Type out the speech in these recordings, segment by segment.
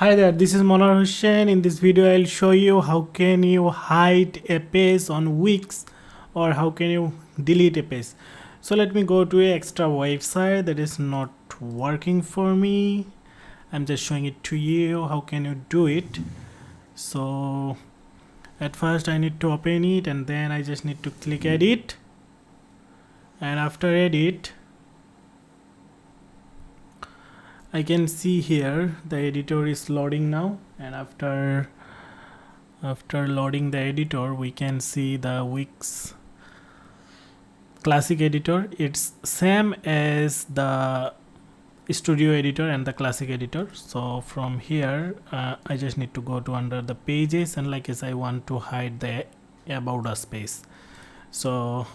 Hi there, this is Monar Hussain. In this video I'll show you how can you hide a page on Wix or how can you delete a page. So let me go to a extra website that is not working for me. I'm just showing it to you. How can you do it? So at first I need to open it and then I just need to click edit, and after edit I can see here the editor is loading now, and after loading the editor we can see the Wix classic editor. It's same as the studio editor and the classic editor. So from here I just need to go to under the pages, and like as I want to hide the about us space. So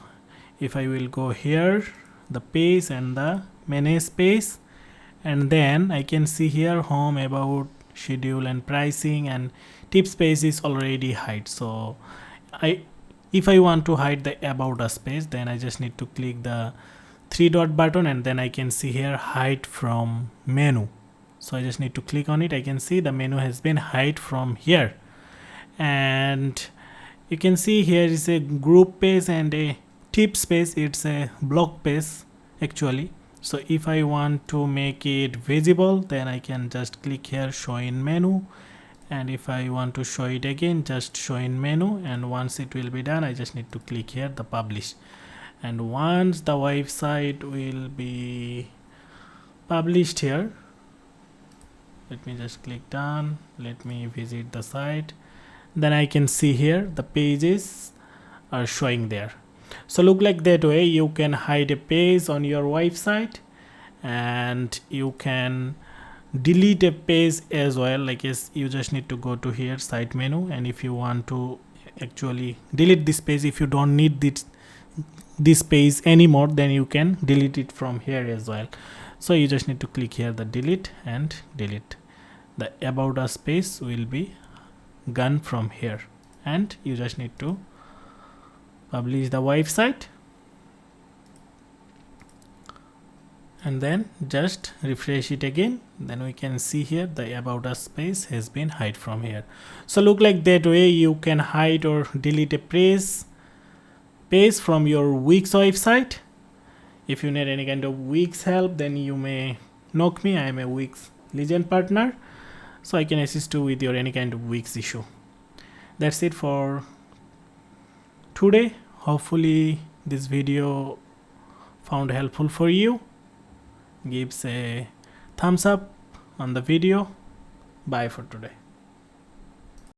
if I will go here, the page and the menu space, and then I can see here home, about, schedule and pricing, and tip space is already hide. So if I want to hide the about us page, then I just need to click the three dot button, and then I can see here hide from menu. So I just need to click on it. I can see the menu has been hide from here, and you can see here is a group page and a tip space. It's a blog page actually. So if I want to make it visible, then I can just click here show in menu, and if I want to show it again, just show in menu, and once it will be done I just need to click here the publish, and once the website will be published here, let me just click done, let me visit the site, then I can see here the pages are showing there. So look like that way you can hide a page on your website, and you can delete a page as well. Like as you just need to go to here site menu, and if you want to actually delete this page, if you don't need this page anymore, then you can delete it from here as well. So you just need to click here the delete, and delete the about us page will be gone from here, and you just need to publish the website, and then just refresh it again. Then we can see here the about us page has been hide from here. So look like that way you can hide or delete a page from your Wix website. If you need any kind of Wix help, then you may knock me. I am a Wix legend partner, so I can assist you with your any kind of Wix issue. That's it for today. Hopefully this video found helpful for you. Gives a thumbs up on the video. Bye for today.